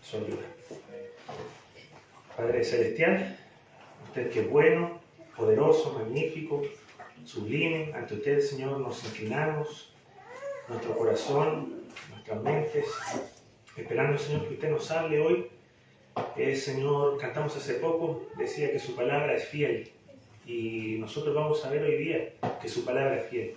su ayuda. Padre Celestial, usted que es bueno, poderoso, magnífico, sublime, ante usted, Señor, nos inclinamos, nuestro corazón, nuestras mentes, esperando, Señor, que usted nos hable hoy. Señor, cantamos hace poco, decía que su palabra es fiel, y nosotros vamos a ver hoy día que su palabra es fiel.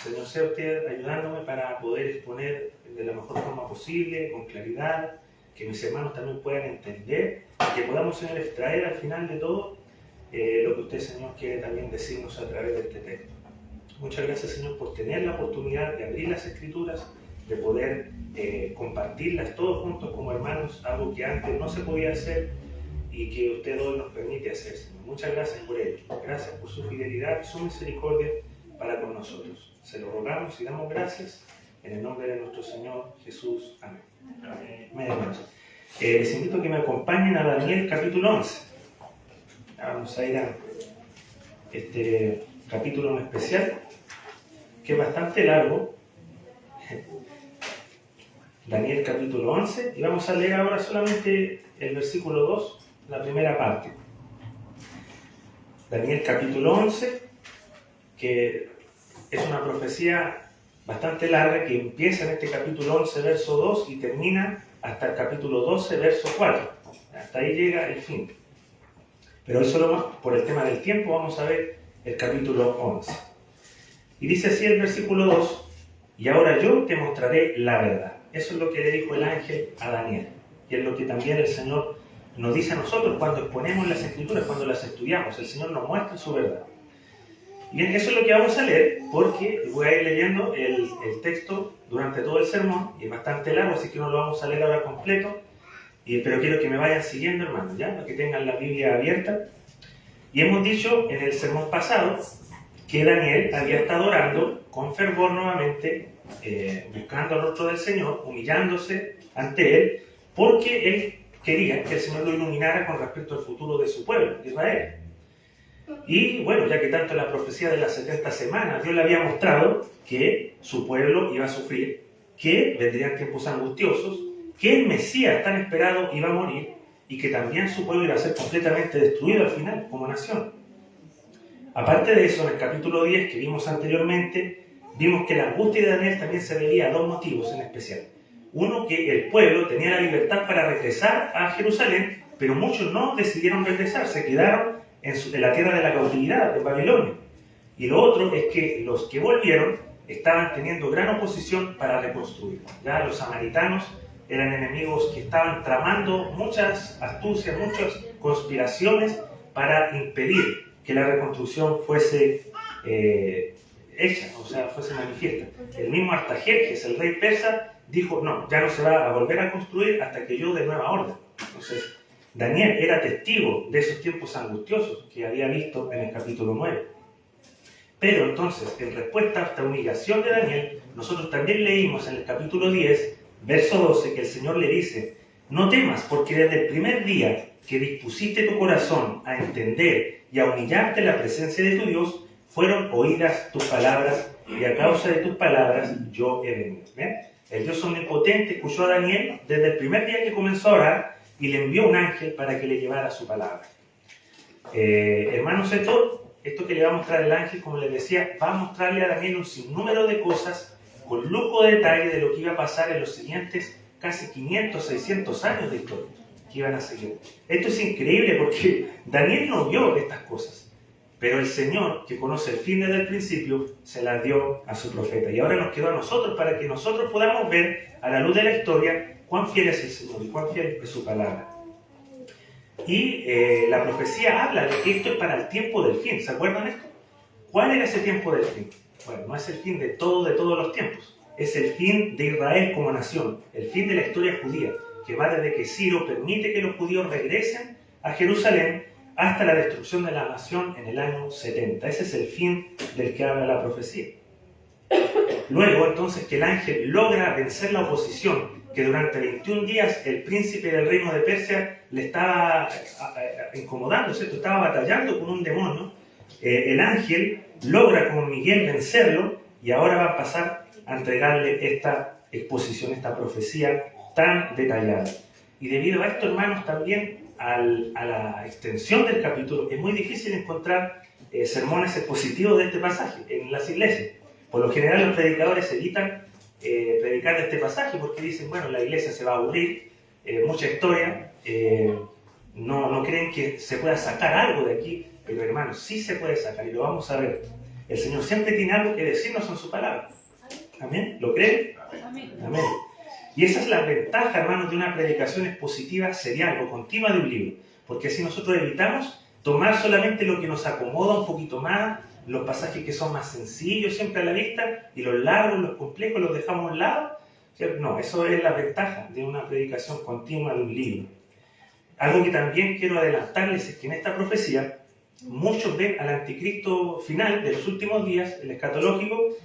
Señor, sea usted ayudándome para poder exponer de la mejor forma posible, con claridad, que mis hermanos también puedan entender, y que podamos, Señor, extraer al final de todo lo que usted, Señor, quiere también decirnos a través de este texto. Muchas gracias, Señor, por tener la oportunidad de abrir las Escrituras, de poder compartirlas todos juntos como hermanos, algo que antes no se podía hacer y que usted hoy nos permite hacer, Señor. Muchas gracias por ello. Gracias por su fidelidad, su misericordia para con nosotros. Se lo rogamos y damos gracias en el nombre de nuestro Señor Jesús. Amén. Amén, hermanos. Les invito a que me acompañen a Daniel capítulo 11. Vamos a ir a este capítulo en especial, que es bastante largo. Daniel capítulo 11, y vamos a leer ahora solamente el versículo 2, la primera parte. Daniel capítulo 11, que es una profecía bastante larga que empieza en este capítulo 11, verso 2 y termina hasta el capítulo 12, verso 4. Hasta ahí llega el fin. Pero hoy solo por el tema del tiempo vamos a ver el capítulo 11. Y dice así el versículo 2, y ahora yo te mostraré la verdad. Eso es lo que le dijo el ángel a Daniel. Y es lo que también el Señor nos dice a nosotros cuando exponemos las Escrituras, cuando las estudiamos. El Señor nos muestra su verdad. Y bien, eso es lo que vamos a leer, porque voy a ir leyendo el texto durante todo el sermón, y es bastante largo, así que no lo vamos a leer ahora completo, pero quiero que me vayan siguiendo, hermanos, ¿ya? Para que tengan la Biblia abierta. Y hemos dicho en el sermón pasado que Daniel había estado orando con fervor nuevamente, buscando el rostro del Señor, humillándose ante Él, porque él quería que el Señor lo iluminara con respecto al futuro de su pueblo, de Israel. Y bueno, ya que tanto en la profecía de las 70 semanas Dios le había mostrado que su pueblo iba a sufrir, que vendrían tiempos angustiosos, que el Mesías tan esperado iba a morir y que también su pueblo iba a ser completamente destruido al final como nación. Aparte de eso, en el capítulo 10 que vimos anteriormente, vimos que la angustia de Daniel también se debía a dos motivos en especial. Uno, que el pueblo tenía la libertad para regresar a Jerusalén, pero muchos no decidieron regresar, se quedaron en la tierra de la cautividad, en Babilonia. Y lo otro es que los que volvieron estaban teniendo gran oposición para reconstruir. Ya los samaritanos eran enemigos que estaban tramando muchas astucias, muchas conspiraciones para impedir que la reconstrucción fuese hecha, o sea, fuese manifiesta. El mismo Artajerjes, el rey persa, dijo, no, ya no se va a volver a construir hasta que yo dé nueva orden. Entonces, Daniel era testigo de esos tiempos angustiosos que había visto en el capítulo 9. Pero entonces, en respuesta a esta humillación de Daniel, nosotros también leímos en el capítulo 10, verso 12, que el Señor le dice, no temas, porque desde el primer día que dispusiste tu corazón a entender y a humillarte en la presencia de tu Dios, fueron oídas tus palabras, y a causa de tus palabras yo he venido. ¿Ven? El Dios omnipotente escuchó a Daniel desde el primer día que comenzó a orar y le envió un ángel para que le llevara su palabra. Hermanos, esto que le va a mostrar el ángel, como les decía, va a mostrarle a Daniel un sinnúmero de cosas con lujo de detalle de lo que iba a pasar en los siguientes casi 500, 600 años de historia que iban a seguir. Esto es increíble porque Daniel no vio estas cosas. Pero el Señor, que conoce el fin desde el principio, se las dio a su profeta. Y ahora nos quedó a nosotros para que nosotros podamos ver, a la luz de la historia, cuán fiel es el Señor y cuán fiel es su palabra. Y la profecía habla de que esto es para el tiempo del fin. ¿Se acuerdan esto? ¿Cuál era ese tiempo del fin? Bueno, no es el fin de todos los tiempos. Es el fin de Israel como nación. El fin de la historia judía, que va desde que Ciro permite que los judíos regresen a Jerusalén hasta la destrucción de la nación en el año 70. Ese es el fin del que habla la profecía. Luego, entonces, que el ángel logra vencer la oposición, que durante 21 días el príncipe del reino de Persia le estaba incomodando, ¿cierto? Estaba batallando con un demonio. El ángel logra con Miguel vencerlo y ahora va a pasar a entregarle esta exposición, esta profecía tan detallada. Y debido a esto, hermanos, también a la extensión del capítulo, es muy difícil encontrar sermones expositivos de este pasaje en las iglesias. Por lo general, los predicadores evitan predicar de este pasaje porque dicen, bueno, la iglesia se va a aburrir, mucha historia, no creen que se pueda sacar algo de aquí, pero hermanos, sí se puede sacar y lo vamos a ver. El Señor siempre tiene algo que decirnos en su palabra. ¿Amén? ¿Lo creen? Amén. Amén. Y esa es la ventaja, hermanos, de una predicación expositiva serial o continua de un libro. Porque así nosotros evitamos tomar solamente lo que nos acomoda un poquito más, los pasajes que son más sencillos siempre a la vista, y los largos, los complejos los dejamos a un lado. No, eso es la ventaja de una predicación continua de un libro. Algo que también quiero adelantarles es que en esta profecía muchos ven al anticristo final de los últimos días, el escatológico,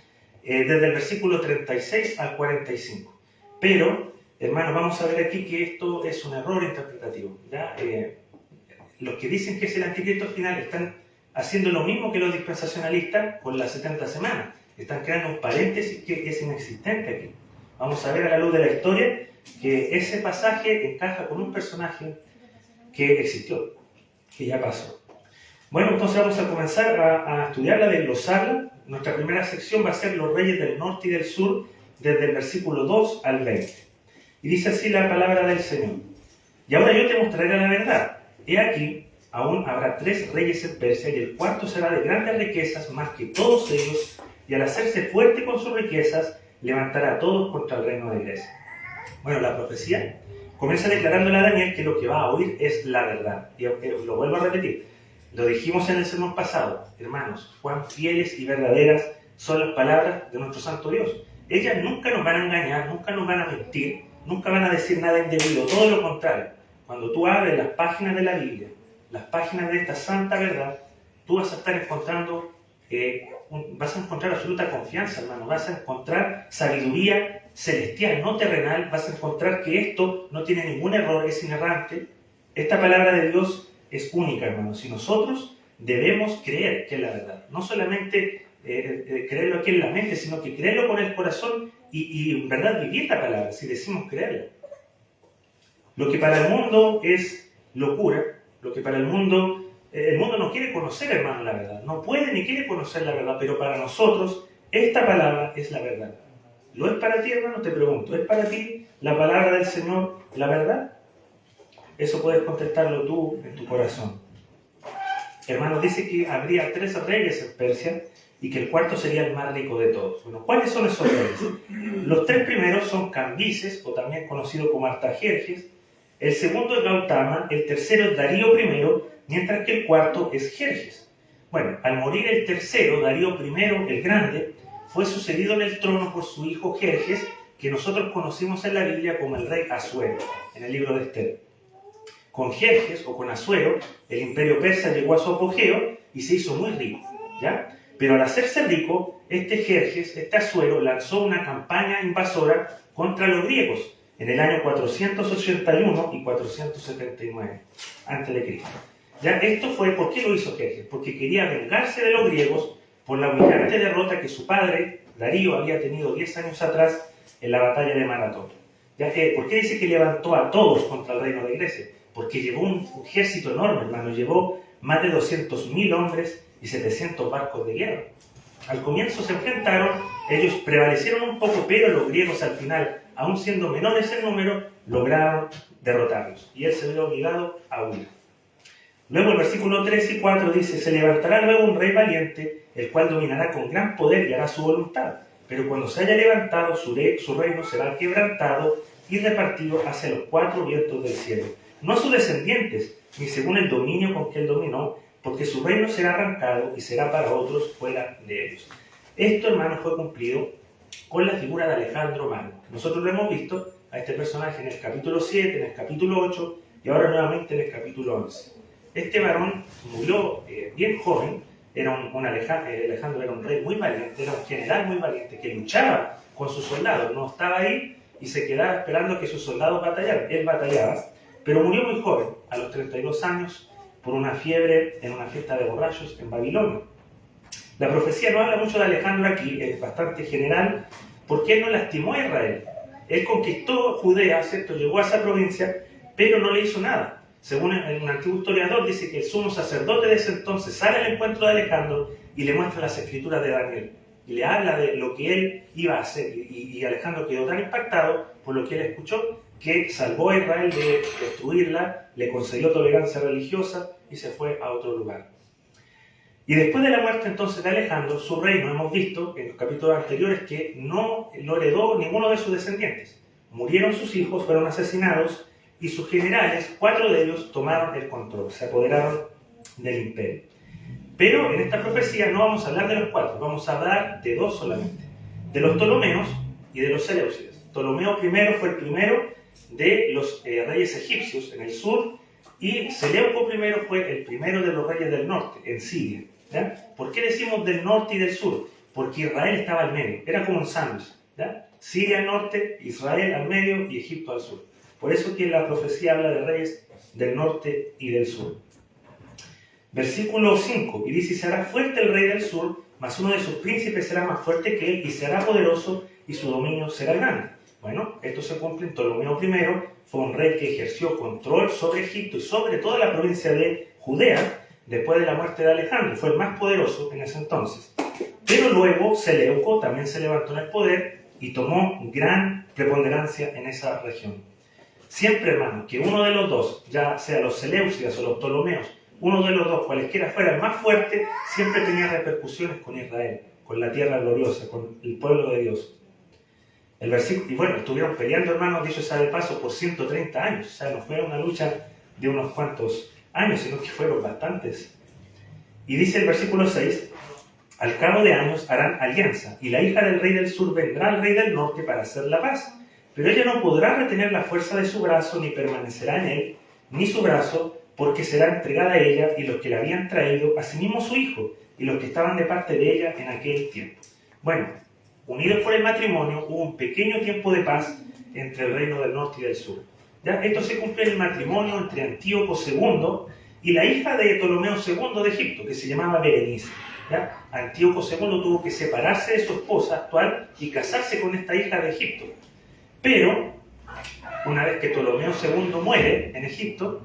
desde el versículo 36 al 45. Pero, hermanos, vamos a ver aquí que esto es un error interpretativo, ¿ya? Los que dicen que es el anticristo final están haciendo lo mismo que los dispensacionalistas con las 70 semanas. Están creando un paréntesis que es inexistente aquí. Vamos a ver a la luz de la historia que ese pasaje encaja con un personaje que existió, que ya pasó. Bueno, entonces vamos a comenzar a estudiarla, a desglosarla. Nuestra primera sección va a ser los reyes del norte y del sur, desde el versículo 2 al 20. Y dice así la palabra del Señor. Y ahora yo te mostraré la verdad. He aquí, aún habrá 3 reyes en Persia, y el cuarto será de grandes riquezas más que todos ellos, y al hacerse fuerte con sus riquezas, levantará a todos contra el reino de Grecia. Bueno, la profecía comienza declarándole a Daniel que lo que va a oír es la verdad. Y lo vuelvo a repetir. Lo dijimos en el sermón pasado, hermanos, cuán fieles y verdaderas son las palabras de nuestro Santo Dios. Ellas nunca nos van a engañar, nunca nos van a mentir, nunca van a decir nada indebido, todo lo contrario. Cuando tú abres las páginas de la Biblia, las páginas de esta santa verdad, tú vas a estar encontrando, vas a encontrar absoluta confianza, hermano, vas a encontrar sabiduría celestial, no terrenal, vas a encontrar que esto no tiene ningún error, es inerrante. Esta palabra de Dios es única, hermanos, y nosotros debemos creer que es la verdad. No solamente creerlo aquí en la mente, sino que creerlo con el corazón y en verdad vivir la palabra, si decimos creerla. Lo que para el mundo es locura, lo que para el mundo no quiere conocer, hermano, la verdad. No puede ni quiere conocer la verdad, pero para nosotros esta palabra es la verdad. ¿Lo es para ti, hermano? Te pregunto, ¿es para ti la palabra del Señor la verdad? Eso puedes contestarlo tú en tu corazón. Hermano, dice que habría 3 reyes en Persia y que el cuarto sería el más rico de todos. Bueno, ¿cuáles son esos reyes? Los 3 primeros son Cambises, o también conocido como Artajerjes. El segundo es Gautama, el tercero es Darío I, mientras que el cuarto es Jerjes. Bueno, al morir el tercero, Darío I, el grande, fue sucedido en el trono por su hijo Jerjes, que nosotros conocimos en la Biblia como el rey Asuero, en el libro de Esther. Con Jerjes o con Asuero, el imperio persa llegó a su apogeo y se hizo muy rico, ¿ya? Pero al hacerse rico, este Jerjes, este Asuero, lanzó una campaña invasora contra los griegos en el año 481 y 479 a.C. ¿Ya? Esto fue, ¿por qué lo hizo Jerjes? Porque quería vengarse de los griegos por la humillante derrota que su padre, Darío, había tenido 10 años atrás en la batalla de Maratón. ¿Ya? ¿Por qué dice que levantó a todos contra el reino de Grecia? Porque llevó un ejército enorme, hermano, llevó más de 200.000 hombres y 700 barcos de guerra. Al comienzo se enfrentaron, ellos prevalecieron un poco, pero los griegos al final, aún siendo menores en número, lograron derrotarlos. Y él se vio obligado a huir. Luego el versículo 3 y 4 dice, se levantará luego un rey valiente, el cual dominará con gran poder y hará su voluntad. Pero cuando se haya levantado, su reino será quebrantado y repartido hacia los 4 vientos del cielo. No a sus descendientes, ni según el dominio con que él dominó, porque su reino será arrancado y será para otros fuera de ellos. Esto, hermano, fue cumplido con la figura de Alejandro Magno. Nosotros lo hemos visto a este personaje en el capítulo 7, en el capítulo 8 y ahora nuevamente en el capítulo 11. Este varón murió bien joven, Alejandro era un rey muy valiente, era un general muy valiente que luchaba con sus soldados, no estaba ahí y se quedaba esperando que sus soldados batallaran. Él batallaba, pero murió muy joven, a los 32 años, por una fiebre en una fiesta de borrachos en Babilonia. La profecía no habla mucho de Alejandro aquí, es bastante general, porque él no lastimó a Israel. Él conquistó Judea, ¿cierto? Llegó a esa provincia, pero no le hizo nada. Según un antiguo historiador, dice que el sumo sacerdote de ese entonces sale al encuentro de Alejandro y le muestra las escrituras de Daniel. Y le habla de lo que él iba a hacer. Y Alejandro quedó tan impactado por lo que él escuchó que salvó a Israel de destruirla, le concedió tolerancia religiosa y se fue a otro lugar. Y después de la muerte entonces de Alejandro, su reino, hemos visto en los capítulos anteriores que no lo heredó ninguno de sus descendientes. Murieron sus hijos, fueron asesinados y sus generales, 4 de ellos, tomaron el control, se apoderaron del imperio. Pero en esta profecía no vamos a hablar de los 4, vamos a hablar de 2 solamente, de los Ptolomeos y de los Seleucidas. Ptolomeo I fue el primero de los reyes egipcios en el sur, y Seleuco I fue el primero de los reyes del norte, en Siria. ¿Ya? ¿Por qué decimos del norte y del sur? Porque Israel estaba al medio, era como un sándwich. Siria al norte, Israel al medio y Egipto al sur. Por eso que la profecía habla de reyes del norte y del sur. Versículo 5, y dice: se hará fuerte el rey del sur, mas uno de sus príncipes será más fuerte que él, y será poderoso, y su dominio será grande. Bueno, esto se cumple en Ptolomeo I, fue un rey que ejerció control sobre Egipto y sobre toda la provincia de Judea, después de la muerte de Alejandro, fue el más poderoso en ese entonces. Pero luego Seleuco también se levantó en el poder y tomó gran preponderancia en esa región. Siempre, hermano, que uno de los dos, ya sea los Seleucidas o los Ptolomeos, uno de los dos, cualesquiera fuera el más fuerte, siempre tenía repercusiones con Israel, con la tierra gloriosa, con el pueblo de Dios. El versículo, y bueno, estuvieron peleando, hermanos, dicho sea de paso, por 130 años. O sea, no fue una lucha de unos cuantos años, sino que fueron bastantes. Y dice el versículo 6, al cabo de años harán alianza, y la hija del rey del sur vendrá al rey del norte para hacer la paz. Pero ella no podrá retener la fuerza de su brazo, ni permanecerá en él, ni su brazo, porque será entregada a ella y los que la habían traído, asimismo su hijo, y los que estaban de parte de ella en aquel tiempo. Bueno, unidos por el matrimonio, hubo un pequeño tiempo de paz entre el reino del norte y del sur. ¿Ya? Esto se cumplió en el matrimonio entre Antíoco II y la hija de Ptolomeo II de Egipto, que se llamaba Berenice. ¿Ya? Antíoco II tuvo que separarse de su esposa actual y casarse con esta hija de Egipto. Pero, una vez que Ptolomeo II muere en Egipto,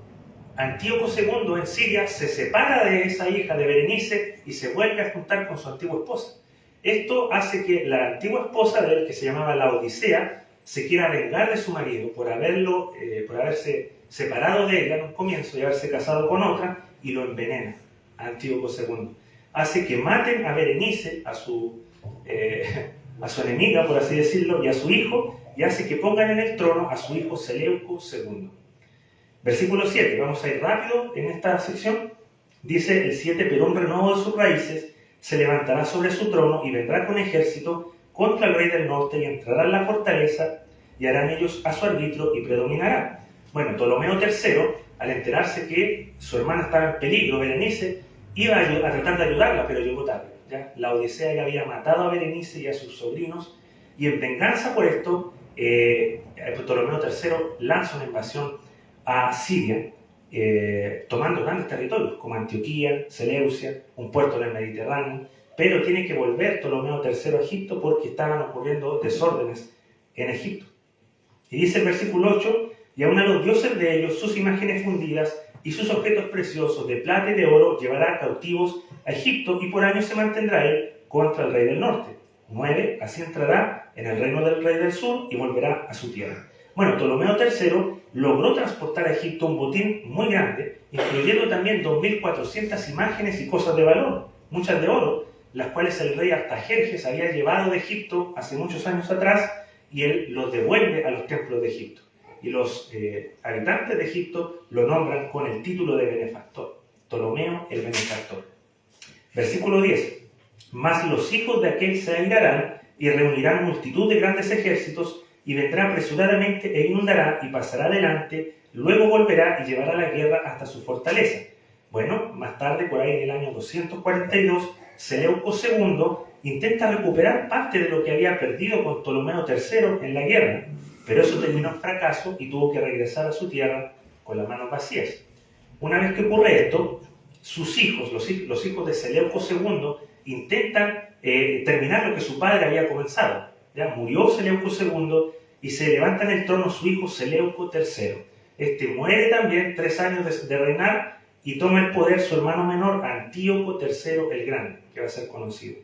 Antíoco II en Siria se separa de esa hija de Berenice y se vuelve a juntar con su antigua esposa. Esto hace que la antigua esposa de él, que se llamaba Laodicea, se quiera vengar de su marido por haberse separado de ella en un comienzo y haberse casado con otra, y lo envenena a Antíoco II. Hace que maten a Berenice, a su enemiga, por así decirlo, y a su hijo, y hace que pongan en el trono a su hijo Seleuco II. Versículo 7, vamos a ir rápido en esta sección. Dice el 7, pero un renuevo de sus raíces se levantará sobre su trono y vendrá con ejército contra el rey del norte y entrará en la fortaleza y harán ellos a su arbitrio y predominará. Bueno, Ptolomeo III, al enterarse que su hermana estaba en peligro, Berenice, iba a tratar de ayudarla, pero llegó tarde. ¿Ya? Laodicea ya había matado a Berenice y a sus sobrinos, y en venganza por esto, Ptolomeo III lanza una invasión a Siria, tomando grandes territorios como Antioquía, Seleucia, un puerto en el Mediterráneo, pero tiene que volver Ptolomeo III a Egipto porque estaban ocurriendo desórdenes en Egipto. Y dice el versículo 8, y aun a los dioses de ellos, sus imágenes fundidas y sus objetos preciosos de plata y de oro llevará cautivos a Egipto, y por años se mantendrá él contra el rey del norte. 9, así entrará en el reino del rey del sur y volverá a su tierra. Bueno, Ptolomeo III logró transportar a Egipto un botín muy grande, incluyendo también 2.400 imágenes y cosas de valor, muchas de oro, las cuales el rey Artajerjes había llevado de Egipto hace muchos años atrás, y él los devuelve a los templos de Egipto. Y los habitantes de Egipto lo nombran con el título de benefactor, Ptolomeo el benefactor. Versículo 10. Mas los hijos de aquel se airarán y reunirán multitud de grandes ejércitos, y vendrá apresuradamente e inundará y pasará adelante, luego volverá y llevará la guerra hasta su fortaleza. Bueno, más tarde, por ahí en el año 242, Seleuco II intenta recuperar parte de lo que había perdido con Ptolomeo III en la guerra, pero eso terminó en fracaso y tuvo que regresar a su tierra con las manos vacías. Una vez que ocurre esto, sus hijos, los hijos de Seleuco II, intentan terminar lo que su padre había comenzado. ¿Ya? Murió Seleuco II y se levanta en el trono su hijo Seleuco III. Este muere también 3 años de reinar y toma el poder su hermano menor, Antíoco III el Grande, que va a ser conocido.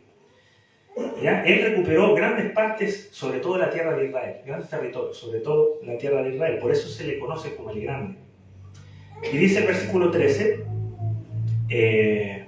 ¿Ya? Él recuperó grandes partes, sobre todo la tierra de Israel, grandes territorios, sobre todo la tierra de Israel, por eso se le conoce como el Grande. Y dice el versículo 13, el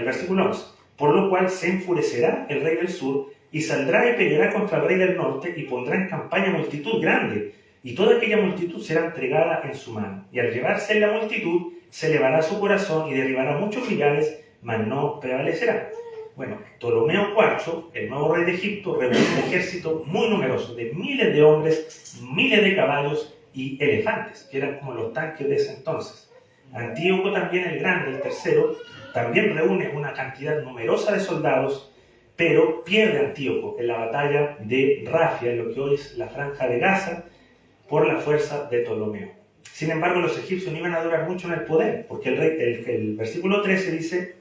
versículo 11, por lo cual se enfurecerá el rey del sur y saldrá y peleará contra el rey del norte y pondrá en campaña multitud grande, y toda aquella multitud será entregada en su mano. Y al llevarse en la multitud, se elevará su corazón y derribará muchos millares, mas no prevalecerá. Bueno, Ptolomeo IV, el nuevo rey de Egipto, reunió un ejército muy numeroso, de miles de hombres, miles de caballos y elefantes, que eran como los tanques de ese entonces. Antíoco también el Grande, el tercero, también reúne una cantidad numerosa de soldados, pero pierde Antíoco en la batalla de Rafia, en lo que hoy es la Franja de Gaza, por la fuerza de Ptolomeo. Sin embargo, los egipcios no iban a durar mucho en el poder, porque el versículo 13 dice: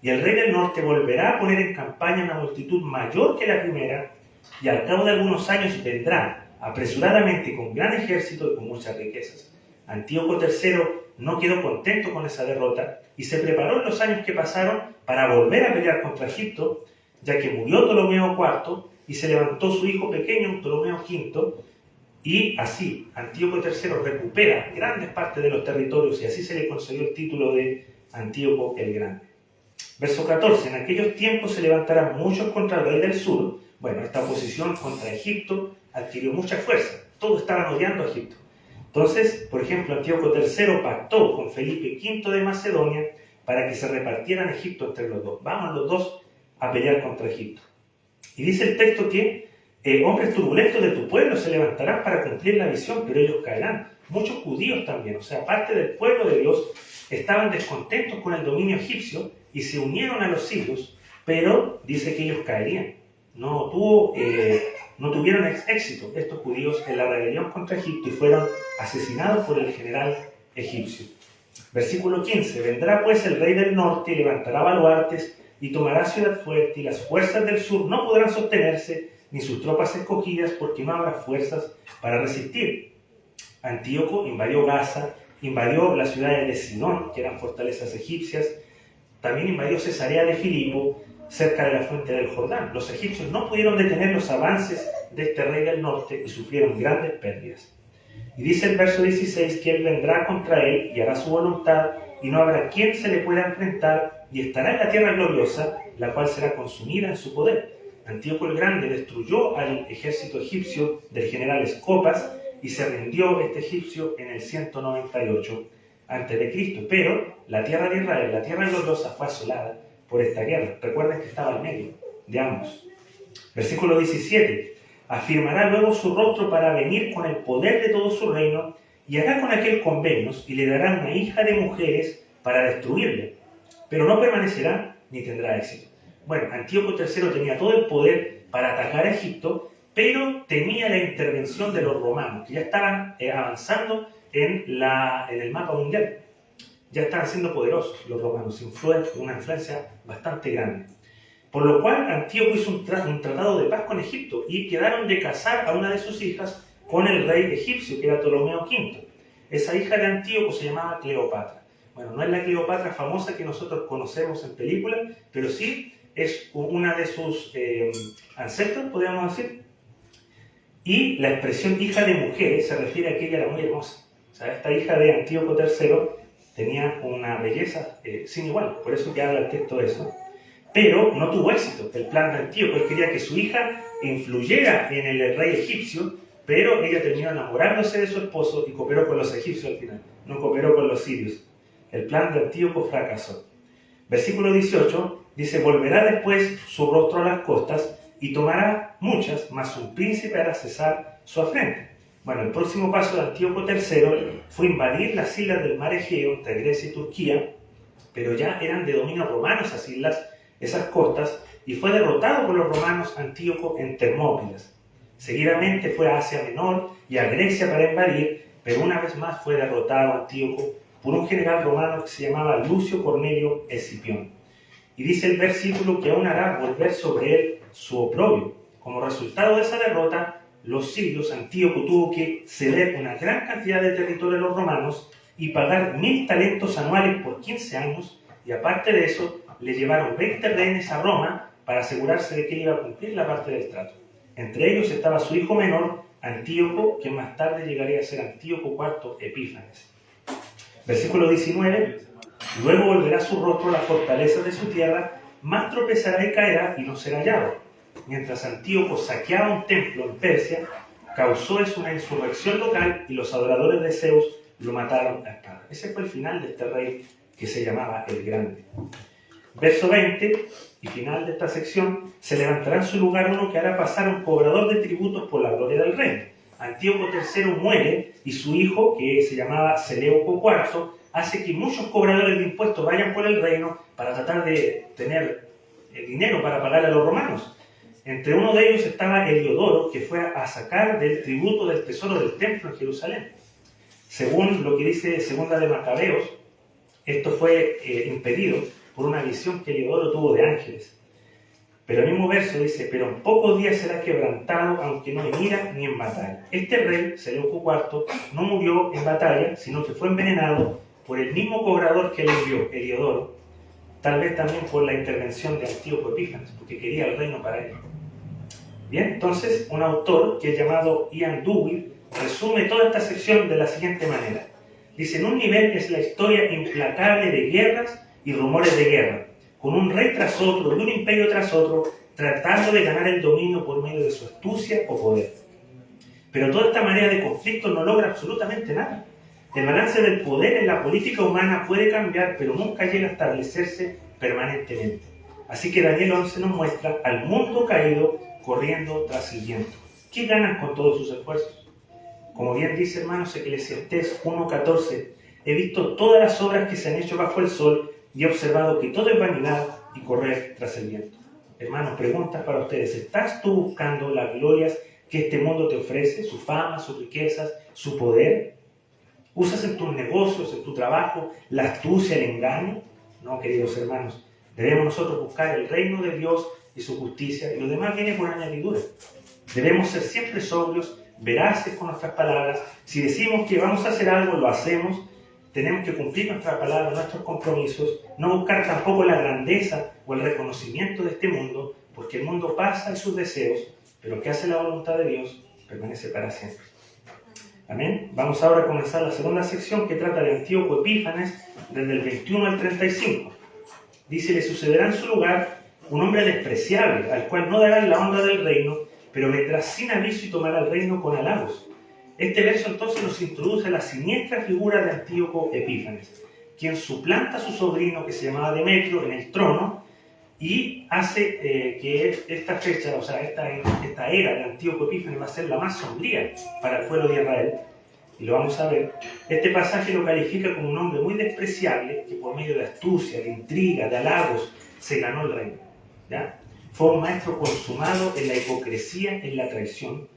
y el rey del norte volverá a poner en campaña una multitud mayor que la primera, y al cabo de algunos años vendrá apresuradamente con gran ejército y con muchas riquezas. Antíoco III no quedó contento con esa derrota y se preparó en los años que pasaron para volver a pelear contra Egipto, ya que murió Ptolomeo IV y se levantó su hijo pequeño, Ptolomeo V, y así Antíoco III recupera grandes partes de los territorios y así se le concedió el título de Antíoco el Grande. Verso 14, en aquellos tiempos se levantarán muchos contra el rey del sur. Bueno, esta oposición contra Egipto adquirió mucha fuerza, todos estaban odiando a Egipto. Entonces, por ejemplo, Antíoco III pactó con Felipe V de Macedonia para que se repartieran Egipto entre los dos. Vamos los dos a pelear contra Egipto. Y dice el texto que hombres turbulentos de tu pueblo se levantarán para cumplir la visión, pero ellos caerán. Muchos judíos también, o sea, parte del pueblo de Dios, estaban descontentos con el dominio egipcio y se unieron a los sirios, pero dice que ellos caerían. No tuvieron éxito estos judíos en la rebelión contra Egipto y fueron asesinados por el general egipcio. Versículo 15, vendrá pues el rey del norte y levantará baluartes y tomará ciudad fuerte, y las fuerzas del sur no podrán sostenerse, ni sus tropas escogidas, porque no habrá fuerzas para resistir. Antíoco invadió Gaza, invadió las ciudades de Sidón, que eran fortalezas egipcias, también invadió Cesarea de Filipo, cerca de la fuente del Jordán. Los egipcios no pudieron detener los avances de este rey del norte y sufrieron grandes pérdidas. Y dice el verso 16 que él vendrá contra él y hará su voluntad, y no habrá quien se le pueda enfrentar, y estará en la tierra gloriosa, la cual será consumida en su poder. Antíoco el Grande destruyó al ejército egipcio del general Escopas y se rindió este egipcio en el 198 a.C. Pero la tierra de Israel, la tierra gloriosa, fue asolada por esta guerra. Recuerden que estaba en medio de ambos. Versículo 17. Afirmará luego su rostro para venir con el poder de todo su reino, y hará con aquel convenios, y le dará una hija de mujeres para destruirle, pero no permanecerá ni tendrá éxito. Bueno, Antíoco III tenía todo el poder para atacar a Egipto, pero temía la intervención de los romanos, que ya estaban avanzando en el mapa mundial. Ya estaban siendo poderosos los romanos, una influencia bastante grande. Por lo cual Antíoco hizo un tratado de paz con Egipto y quedaron de casar a una de sus hijas con el rey egipcio, que era Ptolomeo V. Esa hija de Antíoco se llamaba Cleopatra. Bueno, no es la Cleopatra famosa que nosotros conocemos en películas, pero sí es una de sus ancestros, podríamos decir. Y la expresión hija de mujeres se refiere a que ella era muy hermosa. O sea, esta hija de Antíoco III tenía una belleza sin igual, por eso que habla el texto de eso. Pero no tuvo éxito el plan de Antíoco. Él quería que su hija influyera en el rey egipcio, pero ella terminó enamorándose de su esposo y cooperó con los egipcios al final, no cooperó con los sirios. El plan de Antíoco fracasó. Versículo 18 dice: volverá después su rostro a las costas y tomará muchas, mas un príncipe hará cesar su afrenta. Bueno, el próximo paso de Antíoco III fue invadir las islas del mar Egeo entre Grecia y Turquía, pero ya eran de dominio romano esas islas, esas costas, y fue derrotado por los romanos Antíoco en Termópilas. Seguidamente fue a Asia Menor y a Grecia para invadir, pero una vez más fue derrotado Antíoco por un general romano que se llamaba Lucio Cornelio Escipión. Y dice el versículo que aún hará volver sobre él su oprobio. Como resultado de esa derrota, los siglos, Antíoco tuvo que ceder una gran cantidad de territorio a los romanos y pagar 1000 talentos anuales por 15 años, y aparte de eso, le llevaron 20 rehenes a Roma para asegurarse de que él iba a cumplir la parte del trato. Entre ellos estaba su hijo menor, Antíoco, que más tarde llegaría a ser Antíoco IV Epífanes. Versículo 19, luego volverá su rostro a las fortalezas de su tierra, más tropezará y caerá y no será hallado. Mientras Antíoco saqueaba un templo en Persia, causó eso una insurrección local y los adoradores de Zeus lo mataron a espada. Ese fue el final de este rey que se llamaba el Grande. Verso 20 y final de esta sección: se levantará en su lugar uno que hará pasar un cobrador de tributos por la gloria del reino. Antíoco III muere y su hijo, que se llamaba Seleuco IV, hace que muchos cobradores de impuestos vayan por el reino para tratar de tener el dinero para pagar a los romanos. Entre uno de ellos estaba Heliodoro, que fue a sacar del tributo del tesoro del templo en Jerusalén. Según lo que dice Segunda de Macabeos, esto fue impedido por una visión que Heliodoro tuvo de ángeles. Pero el mismo verso dice: pero en pocos días será quebrantado, aunque no en ira ni en batalla. Este rey, Seleuco IV, no murió en batalla, sino que fue envenenado por el mismo cobrador que le envió, Heliodoro, tal vez también por la intervención de Antíoco Epífanes, porque quería el reino para él. Bien, entonces un autor que es llamado Ian Dewey resume toda esta sección de la siguiente manera. Dice: en un nivel es la historia implacable de guerras y rumores de guerra, con un rey tras otro y un imperio tras otro, tratando de ganar el dominio por medio de su astucia o poder. Pero toda esta marea de conflictos no logra absolutamente nada. El balance del poder en la política humana puede cambiar, pero nunca llega a establecerse permanentemente. Así que Daniel 11 nos muestra al mundo caído corriendo tras el viento. ¿Qué ganan con todos sus esfuerzos? Como bien dice, hermanos, Eclesiastés 1:14, he visto todas las obras que se han hecho bajo el sol y he observado que todo es vanidad y correr tras el viento. Hermanos, preguntas para ustedes. ¿Estás tú buscando las glorias que este mundo te ofrece? ¿Su fama, sus riquezas, su poder? ¿Usas en tus negocios, en tu trabajo, la astucia, el engaño? No, queridos hermanos. Debemos nosotros buscar el reino de Dios y su justicia, y lo demás viene por añadidura. Debemos ser siempre sobrios, veraces con nuestras palabras. Si decimos que vamos a hacer algo, lo hacemos. Tenemos que cumplir nuestra palabra, nuestros compromisos, no buscar tampoco la grandeza o el reconocimiento de este mundo, porque el mundo pasa y sus deseos, pero el que hace la voluntad de Dios permanece para siempre. Amén. Vamos ahora a comenzar la segunda sección, que trata de Antíoco Epífanes, desde el 21 al 35. Dice: le sucederá en su lugar un hombre despreciable, al cual no darán la honra del reino, pero vendrá sin aviso y tomará el reino con halagos. Este verso entonces nos introduce a la siniestra figura de Antíoco Epífanes, quien suplanta a su sobrino, que se llamaba Demetrio, en el trono, y hace que esta fecha, o sea, esta era de Antíoco Epífanes va a ser la más sombría para el pueblo de Israel. Y lo vamos a ver. Este pasaje lo califica como un hombre muy despreciable, que por medio de astucia, de intriga, de halagos, se ganó el reino. ¿Ya? Fue un maestro consumado en la hipocresía, en la traición.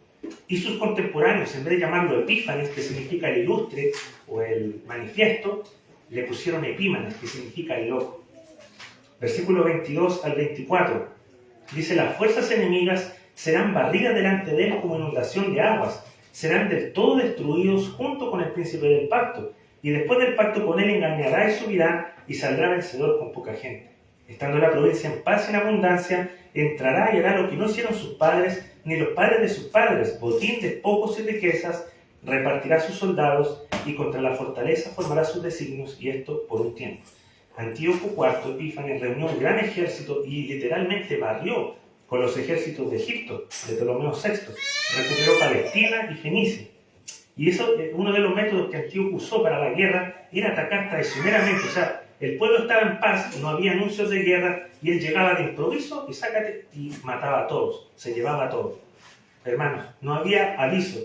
Y sus contemporáneos, en vez de llamarlo Epífanes, que significa el ilustre o el manifiesto, le pusieron Epímanes, que significa el loco. Versículo 22 al 24. Dice: las fuerzas enemigas serán barridas delante de él como inundación de aguas, serán del todo destruidos junto con el príncipe del pacto, y después del pacto con él engañará y subirá, y saldrá vencedor con poca gente. Estando la provincia en paz y en abundancia, entrará y hará lo que no hicieron sus padres, ni los padres de sus padres, botín, despojos y riquezas, repartirá sus soldados, y contra la fortaleza formará sus designios, y esto por un tiempo. Antíoco IV Epífanes reunió un gran ejército y literalmente barrió con los ejércitos de Egipto, de Ptolomeo VI, recuperó Palestina y Fenicia. Y eso, uno de los métodos que Antíoco usó para la guerra era atacar traicioneramente. O sea, el pueblo estaba en paz, no había anuncios de guerra, y él llegaba de improviso y mataba a todos, se llevaba a todos. Hermanos, no había aviso.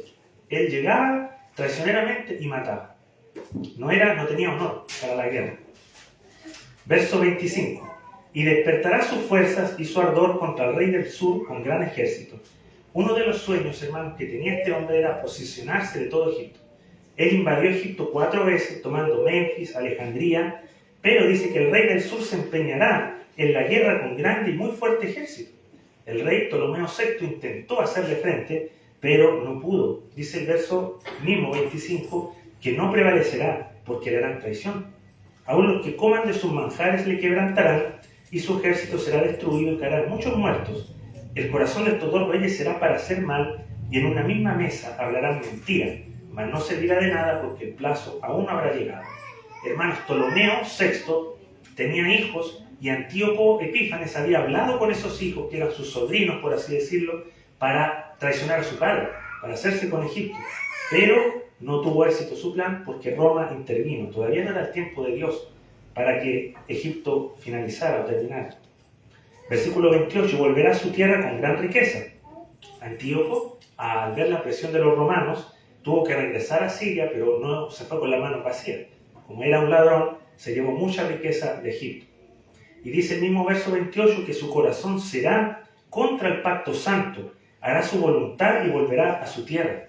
Él llegaba traicioneramente y mataba. No tenía honor para la guerra. Verso 25. Y despertará sus fuerzas y su ardor contra el rey del sur con gran ejército. Uno de los sueños, hermanos, que tenía este hombre era posicionarse de todo Egipto. Él invadió Egipto 4 veces, tomando Memphis, Alejandría, pero dice que el rey del sur se empeñará en la guerra con grande y muy fuerte ejército. El rey Ptolomeo VI intentó hacerle frente, pero no pudo. Dice el verso mismo, 25, que no prevalecerá, porque le harán traición. Aún los que coman de sus manjares le quebrantarán, y su ejército será destruido y caerán muchos muertos. El corazón de estos dos reyes será para hacer mal, y en una misma mesa hablarán mentira, mas no servirá de nada porque el plazo aún no habrá llegado. Hermanos, Ptolomeo VI tenía hijos, y Antíoco Epífanes había hablado con esos hijos, que eran sus sobrinos, por así decirlo, para traicionar a su padre, para hacerse con Egipto. Pero no tuvo éxito su plan porque Roma intervino. Todavía no era el tiempo de Dios para que Egipto finalizara o terminara. Versículo 28, volverá a su tierra con gran riqueza. Antíoco, al ver la presión de los romanos, tuvo que regresar a Siria, pero no se fue con la mano vacía. Como era un ladrón, se llevó mucha riqueza de Egipto. Y dice el mismo verso 28 que su corazón será contra el pacto santo, hará su voluntad y volverá a su tierra.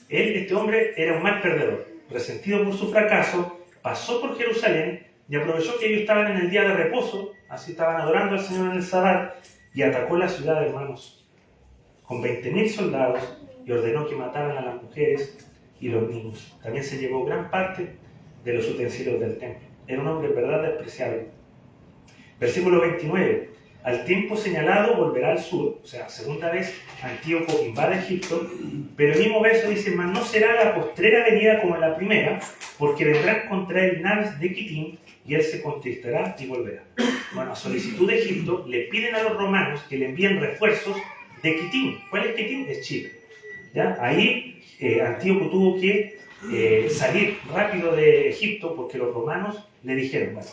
Este hombre era un mal perdedor, resentido por su fracaso, pasó por Jerusalén y aprovechó que ellos estaban en el día de reposo, así estaban adorando al Señor en el Sabbat, y atacó la ciudad, hermanos, con 20.000 soldados, y ordenó que mataran a las mujeres y los niños. También se llevó gran parte de los utensilios del templo. Era un hombre en verdad despreciable. Versículo 29. Al tiempo señalado volverá al sur, o sea, segunda vez Antíoco invade Egipto, pero el mismo verso dice, mas no será la postrera venida como en la primera, porque vendrán contra él naves de Quitín, y él se contristará y volverá. Bueno, a solicitud de Egipto, le piden a los romanos que le envíen refuerzos de Quitín. ¿Cuál es Quitín? Es Chipre. ¿Ya? Ahí Antíoco tuvo que salir rápido de Egipto, porque los romanos le dijeron, bueno,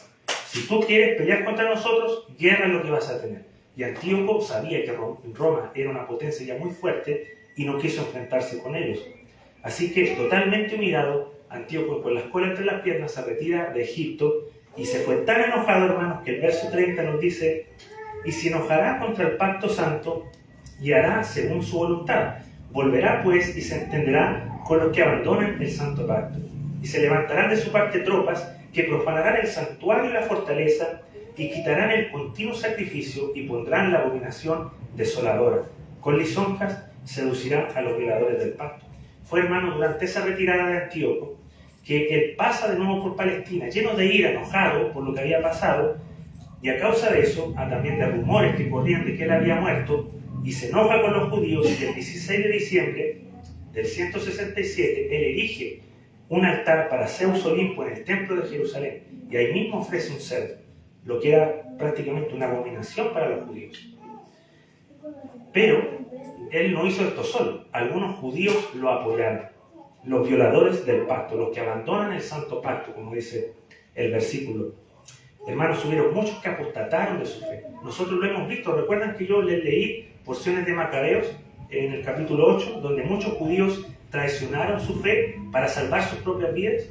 si tú quieres pelear contra nosotros, guerra es lo que vas a tener. Y Antíoco sabía que Roma era una potencia ya muy fuerte y no quiso enfrentarse con ellos. Así que, totalmente humillado, Antíoco, con la escuela entre las piernas, se retira de Egipto y se fue tan enojado, hermanos, que el verso 30 nos dice, y se enojará contra el pacto santo y hará según su voluntad. Volverá, pues, y se entenderá con los que abandonen el santo pacto. Y se levantarán de su parte tropas que profanarán el santuario y la fortaleza, y quitarán el continuo sacrificio, y pondrán la abominación desoladora. Con lisonjas seducirán a los violadores del pacto. Fue, hermano, durante esa retirada de Antíoco, que él pasa de nuevo por Palestina, lleno de ira, enojado por lo que había pasado, y a causa de eso, también de rumores que corrían de que él había muerto, y se enoja con los judíos, y el 16 de diciembre del 167, él erige un altar para Zeus Olimpo en el templo de Jerusalén, y ahí mismo ofrece un cerdo, lo que era prácticamente una abominación para los judíos. Pero él no hizo esto solo, algunos judíos lo apoyaron, los violadores del pacto, los que abandonan el santo pacto, como dice el versículo. Hermanos, hubieron muchos que apostataron de su fe. Nosotros lo hemos visto, recuerdan que yo les leí porciones de Macabeos en el capítulo 8, donde muchos judíos traicionaron su fe para salvar sus propias vidas.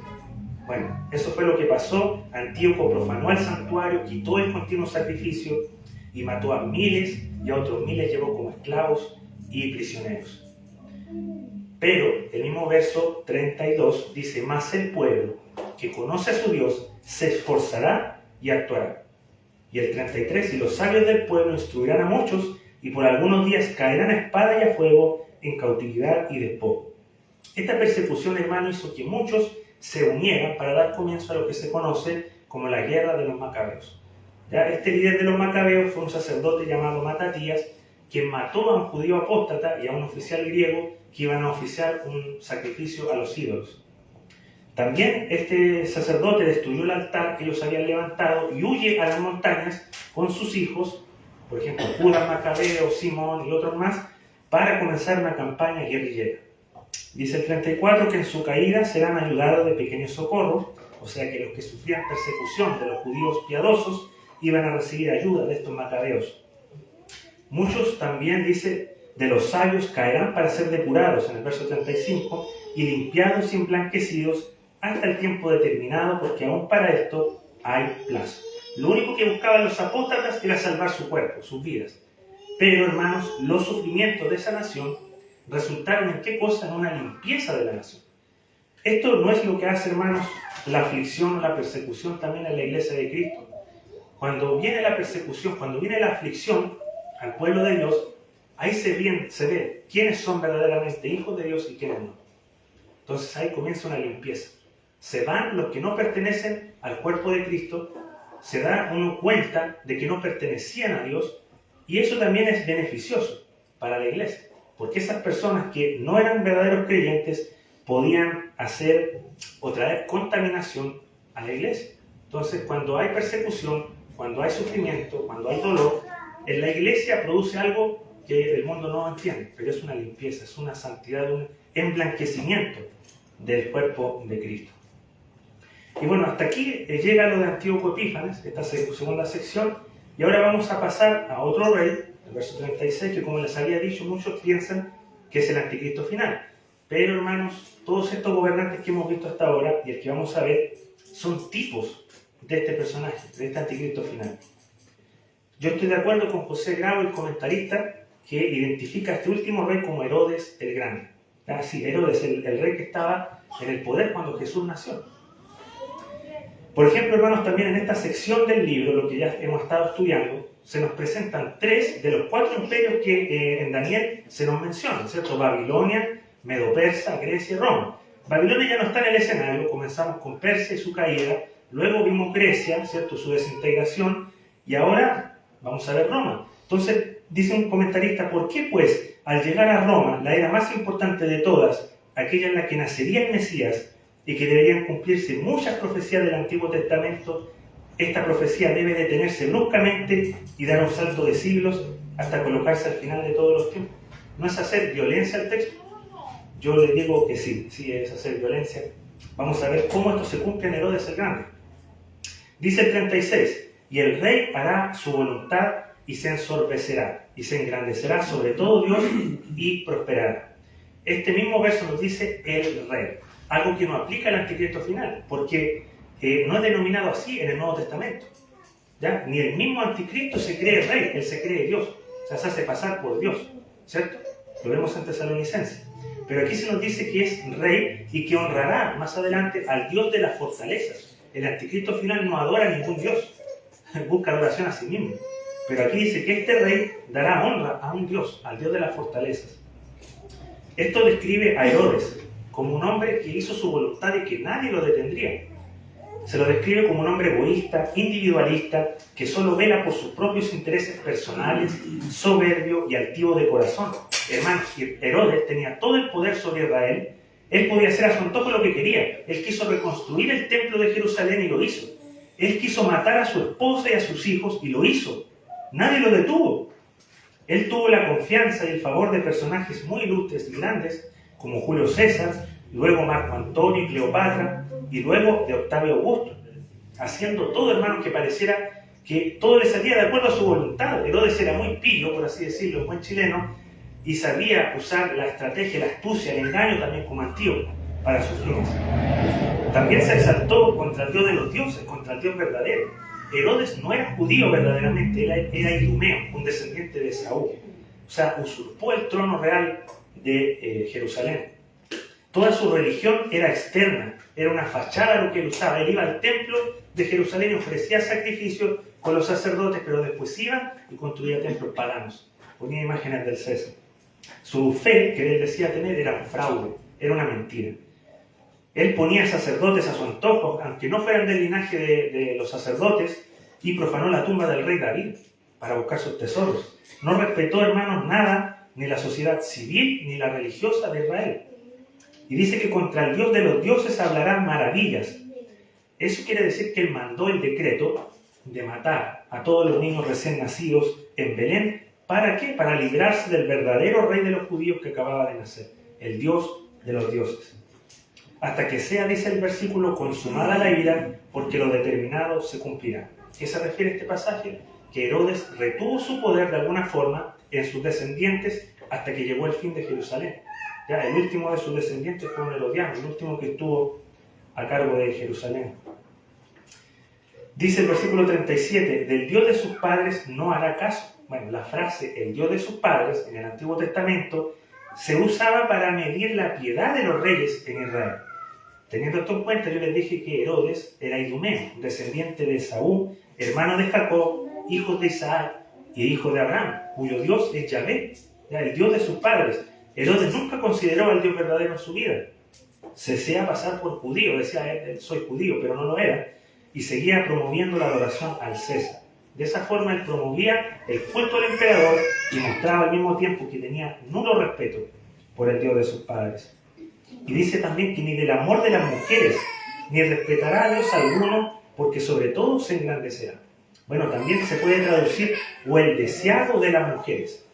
Bueno, eso fue lo que pasó. Antíoco profanó el santuario, quitó el continuo sacrificio y mató a miles, y a otros miles llevó como esclavos y prisioneros. Pero el mismo verso 32 dice, mas el pueblo que conoce a su Dios se esforzará y actuará. Y el 33, y los sabios del pueblo instruirán a muchos, y por algunos días caerán a espada y a fuego en cautividad y despojo. Esta persecución, hermano, hizo que muchos se unieran para dar comienzo a lo que se conoce como la guerra de los Macabeos. ¿Ya? Este líder de los Macabeos fue un sacerdote llamado Matatías, quien mató a un judío apóstata y a un oficial griego que iban a oficiar un sacrificio a los ídolos. También este sacerdote destruyó el altar que ellos habían levantado y huye a las montañas con sus hijos, por ejemplo, Judas Macabeo, Simón y otros más, para comenzar una campaña guerrillera. Dice el 34 que en su caída serán ayudados de pequeños socorros, o sea que los que sufrían persecución de los judíos piadosos iban a recibir ayuda de estos macabeos. Muchos también, dice, de los sabios caerán para ser depurados, en el verso 35, y limpiados y emblanquecidos hasta el tiempo determinado, porque aún para esto hay plazo. Lo único que buscaban los apóstatas era salvar su cuerpo, sus vidas. Pero, hermanos, los sufrimientos de esa nación resultaron en qué cosa, en una limpieza de la nación. Esto no es lo que hace, hermanos, la aflicción o la persecución también en la iglesia de Cristo. Cuando viene la persecución, cuando viene la aflicción al pueblo de Dios, ahí se ve quiénes son verdaderamente hijos de Dios y quiénes no. Entonces ahí comienza una limpieza. Se van los que no pertenecen al cuerpo de Cristo, se da uno cuenta de que no pertenecían a Dios, y eso también es beneficioso para la iglesia, porque esas personas que no eran verdaderos creyentes podían hacer o traer contaminación a la iglesia. Entonces, cuando hay persecución, cuando hay sufrimiento, cuando hay dolor, en la iglesia produce algo que el mundo no entiende, pero es una limpieza, es una santidad, un emblanquecimiento del cuerpo de Cristo. Y bueno, hasta aquí llega lo de Antíoco Epífanes, esta segunda sección, y ahora vamos a pasar a otro rey, el verso 36, que como les había dicho, muchos piensan que es el anticristo final. Pero hermanos, todos estos gobernantes que hemos visto hasta ahora, y el que vamos a ver, son tipos de este personaje, de este anticristo final. Yo estoy de acuerdo con José Grau, el comentarista, que identifica a este último rey como Herodes el Grande. Sí, Herodes, el rey que estaba en el poder cuando Jesús nació. Por ejemplo, hermanos, también en esta sección del libro, lo que ya hemos estado estudiando, se nos presentan 3 de los 4 imperios que en Daniel se nos mencionan, ¿cierto? Babilonia, Medo-Persa, Grecia y Roma. Babilonia ya no está en el escenario, comenzamos con Persia y su caída, luego vimos Grecia, ¿cierto? Su desintegración, y ahora vamos a ver Roma. Entonces, dice un comentarista, ¿por qué pues, al llegar a Roma, la era más importante de todas, aquella en la que nacería el Mesías, y que deberían cumplirse muchas profecías del Antiguo Testamento, esta profecía debe detenerse bruscamente y dar un salto de siglos hasta colocarse al final de todos los tiempos? ¿No es hacer violencia al texto? Yo le digo que sí, sí es hacer violencia. Vamos a ver cómo esto se cumple en Herodes el Grande. Dice el 36, y el rey hará su voluntad y se ensorbecerá, y se engrandecerá sobre todo Dios y prosperará. Este mismo verso nos dice el rey, algo que no aplica al anticristo final, porque no es denominado así en el Nuevo Testamento. ¿Ya? Ni el mismo anticristo se cree rey, él se cree Dios, o sea, se hace pasar por Dios, ¿cierto? Lo vemos en Tesalonicenses. Pero aquí se nos dice que es rey y que honrará más adelante al Dios de las fortalezas. El anticristo final no adora a ningún Dios, busca adoración a sí mismo. Pero aquí dice que este rey dará honra a un Dios, al Dios de las fortalezas. Esto describe a Herodes como un hombre que hizo su voluntad y que nadie lo detendría. Se lo describe como un hombre egoísta, individualista, que solo vela por sus propios intereses personales, soberbio y altivo de corazón. Hermanos, Herodes tenía todo el poder sobre Israel. Él podía hacer a su antojo lo que quería. Él quiso reconstruir el templo de Jerusalén y lo hizo. Él quiso matar a su esposa y a sus hijos y lo hizo. Nadie lo detuvo. Él tuvo la confianza y el favor de personajes muy ilustres y grandes, como Julio César, luego Marco Antonio y Cleopatra, y luego de Octavio Augusto, haciendo todo, hermanos, que pareciera que todo le salía de acuerdo a su voluntad. Herodes era muy pillo, por así decirlo, en buen chileno, y sabía usar la estrategia, la astucia, el engaño también como Antíoco para sus fines. También se exaltó contra el Dios de los dioses, contra el Dios verdadero. Herodes no era judío verdaderamente, era idumeo, un descendiente de Saúl. O sea, usurpó el trono real de Jerusalén. Toda su religión era externa, era una fachada lo que él usaba. Él iba al templo de Jerusalén y ofrecía sacrificios con los sacerdotes, pero después iba y construía templos paganos, ponía imágenes del César. Su fe, que él decía tener, era un fraude, era una mentira. Él ponía sacerdotes a su antojo, aunque no fueran del linaje de los sacerdotes, y profanó la tumba del rey David para buscar sus tesoros. No respetó, hermanos, nada, ni la sociedad civil ni la religiosa de Israel. Y dice que contra el Dios de los dioses hablarán maravillas. Eso quiere decir que él mandó el decreto de matar a todos los niños recién nacidos en Belén. ¿Para qué? Para librarse del verdadero rey de los judíos que acababa de nacer, el Dios de los dioses. Hasta que sea, dice el versículo, consumada la ira, porque lo determinado se cumplirá. ¿A qué se refiere este pasaje? Que Herodes retuvo su poder de alguna forma en sus descendientes hasta que llegó el fin de Jerusalén. Ya, el último de sus descendientes fue un herodiano, el último que estuvo a cargo de Jerusalén. Dice el versículo 37, del Dios de sus padres no hará caso. Bueno, la frase, el Dios de sus padres, en el Antiguo Testamento, se usaba para medir la piedad de los reyes en Israel. Teniendo esto en cuenta, yo les dije que Herodes era idumeo, descendiente de Saúl, hermano de Jacob, hijo de Isaac y hijo de Abraham, cuyo Dios es Yahvé. ya, el Dios de sus padres. Herodes nunca consideró al Dios verdadero en su vida. Se hacía pasar por judío, decía él, soy judío, pero no lo era, y seguía promoviendo la adoración al César. De esa forma él promovía el culto al emperador y mostraba al mismo tiempo que tenía nulo respeto por el Dios de sus padres. Y dice también que ni del amor de las mujeres, ni respetará a Dios alguno, porque sobre todo se engrandecerá. Bueno, también se puede traducir, o el deseado de las mujeres.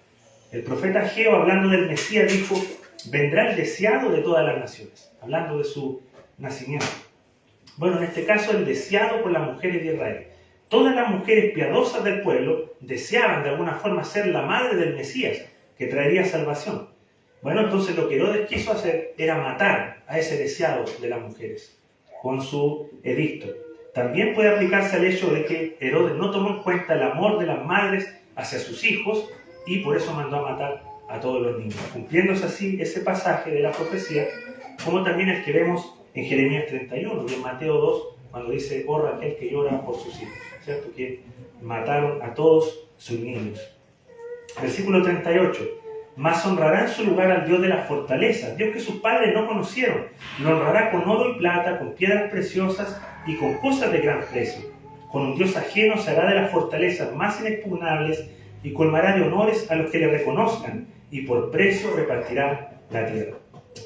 El profeta Ageo, hablando del Mesías, dijo, vendrá el deseado de todas las naciones, hablando de su nacimiento. Bueno, en este caso, el deseado por las mujeres de Israel. Todas las mujeres piadosas del pueblo deseaban de alguna forma ser la madre del Mesías, que traería salvación. Bueno, entonces lo que Herodes quiso hacer era matar a ese deseado de las mujeres con su edicto. También puede aplicarse al hecho de que Herodes no tomó en cuenta el amor de las madres hacia sus hijos y por eso mandó a matar a todos los niños, cumpliéndose así ese pasaje de la profecía, como también el que vemos en Jeremías 31 y en Mateo 2, cuando dice, oh Raquel que llora por sus hijos, ¿cierto? Que mataron a todos sus niños. Versículo 38. Mas honrará en su lugar al Dios de las fortalezas, Dios que sus padres no conocieron. Lo honrará con oro y plata, con piedras preciosas y con cosas de gran precio. Con un Dios ajeno se hará de las fortalezas más inexpugnables y colmará de honores a los que le reconozcan, y por precio repartirá la tierra.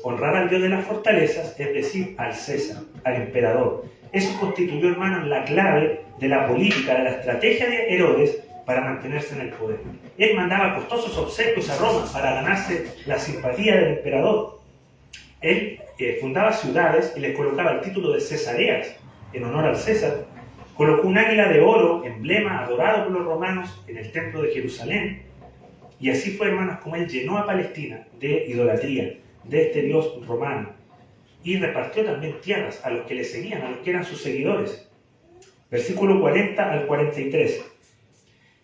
Honrar al Dios de las fortalezas, es decir, al César, al emperador. Eso constituyó, hermanos, la clave de la política, de la estrategia de Herodes para mantenerse en el poder. Él mandaba costosos obsequios a Roma para ganarse la simpatía del emperador. Él fundaba ciudades y les colocaba el título de Cesareas, en honor al César. Colocó un águila de oro, emblema adorado por los romanos, en el templo de Jerusalén. Y así fue, hermanos, como él llenó a Palestina de idolatría, de este Dios romano. Y repartió también tierras a los que le seguían, a los que eran sus seguidores. Versículo 40 al 43.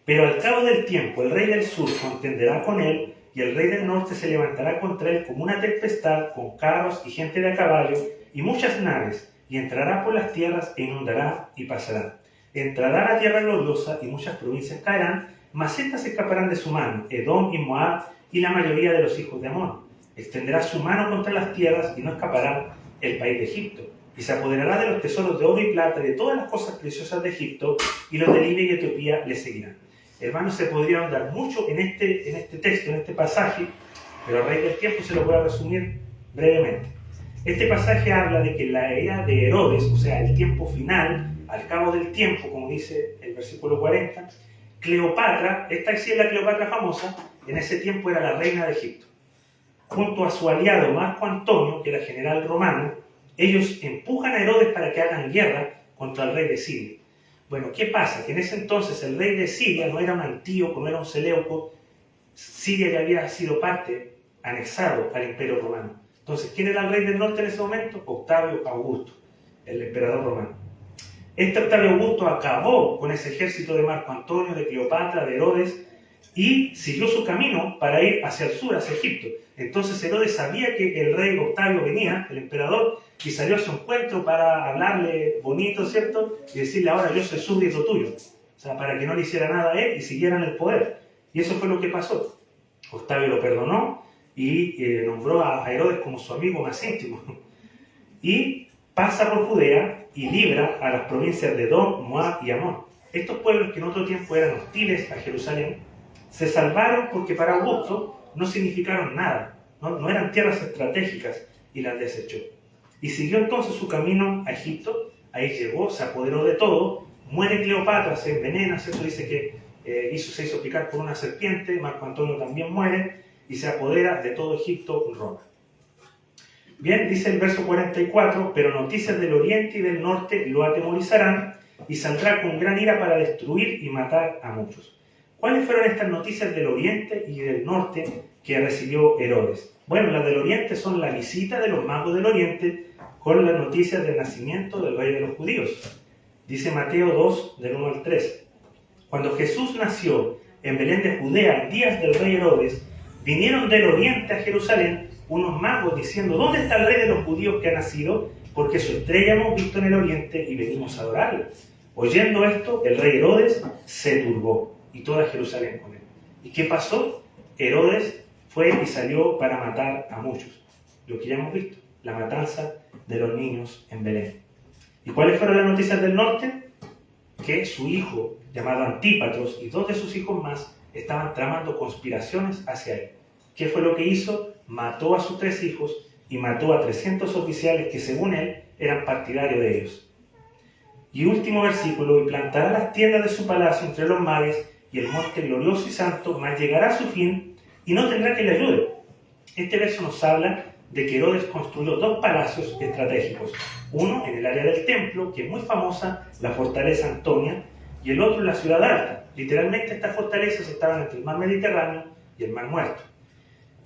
Pero al cabo del tiempo, el rey del sur contenderá con él, y el rey del norte se levantará contra él como una tempestad, con carros y gente de a caballo, y muchas naves, y entrará por las tierras e inundará y pasará. Entrará a la tierra gloriosa, y muchas provincias caerán, mas estas escaparán de su mano, Edom y Moab, y la mayoría de los hijos de Amón. Extenderá su mano contra las tierras, y no escapará el país de Egipto. Y se apoderará de los tesoros de oro y plata, de todas las cosas preciosas de Egipto, y los de Libia y Etiopía le seguirán. Hermanos, se podría ahondar mucho en este texto, en este pasaje, pero a raíz del tiempo se lo voy a resumir brevemente. Este pasaje habla de que la era de Herodes, o sea, el tiempo final, al cabo del tiempo, como dice el versículo 40, Cleopatra, esta sí es la Cleopatra famosa, en ese tiempo era la reina de Egipto. Junto a su aliado Marco Antonio, que era general romano, ellos empujan a Herodes para que hagan guerra contra el rey de Siria. Bueno, ¿qué pasa? Que en ese entonces el rey de Siria no era un antíoco, no era un seleuco. Siria ya había sido parte, anexado al imperio romano. Entonces, ¿quién era el rey del norte en ese momento? Octavio Augusto, el emperador romano. Este Octavio Augusto acabó con ese ejército de Marco Antonio, de Cleopatra, de Herodes, y siguió su camino para ir hacia el sur, hacia Egipto. Entonces Herodes sabía que el rey Octavio venía, el emperador, y salió a su encuentro para hablarle bonito, ¿cierto? Y decirle, ahora yo soy súbdito tuyo. O sea, para que no le hiciera nada a él y siguieran el poder. Y eso fue lo que pasó. Octavio lo perdonó y nombró a Herodes como su amigo más íntimo. Y pasa por Judea y libra a las provincias de Edom, Moab y Amón. Estos pueblos que en otro tiempo eran hostiles a Jerusalén, se salvaron porque para Augusto no significaron nada, no eran tierras estratégicas y las desechó. Y siguió entonces su camino a Egipto, ahí llegó, se apoderó de todo, muere Cleopatra, se envenena, ¿cierto? Dice que se hizo picar por una serpiente, Marco Antonio también muere, y se apodera de todo Egipto, Roma. Bien, dice el verso 44, pero noticias del oriente y del norte lo atemorizarán, y saldrá con gran ira para destruir y matar a muchos. ¿Cuáles fueron estas noticias del oriente y del norte que recibió Herodes? Bueno, las del oriente son la visita de los magos del oriente con las noticias del nacimiento del rey de los judíos. Dice Mateo 2, del 1 al 3. Cuando Jesús nació en Belén de Judea, en días del rey Herodes, vinieron del oriente a Jerusalén unos magos diciendo, ¿dónde está el rey de los judíos que ha nacido? Porque su estrella hemos visto en el oriente y venimos a adorarle. Oyendo esto, el rey Herodes se turbó y toda Jerusalén con él. ¿Y qué pasó? Herodes fue y salió para matar a muchos. Lo que ya hemos visto, la matanza de los niños en Belén. ¿Y cuáles fueron las noticias del norte? Que su hijo, llamado Antípatros, y 2 de sus hijos más estaban tramando conspiraciones hacia él. ¿Qué fue lo que hizo? Mató a sus 3 hijos y mató a 300 oficiales que, según él, eran partidarios de ellos. Y último versículo: y plantará las tiendas de su palacio entre los mares, y el monte glorioso y santo, mas llegará a su fin, y no tendrá que le ayude. Este verso nos habla de que Herodes construyó 2 palacios estratégicos. Uno en el área del templo, que es muy famosa, la fortaleza Antonia, y el otro en la ciudad alta. Literalmente estas fortalezas estaban entre el mar Mediterráneo y el mar Muerto.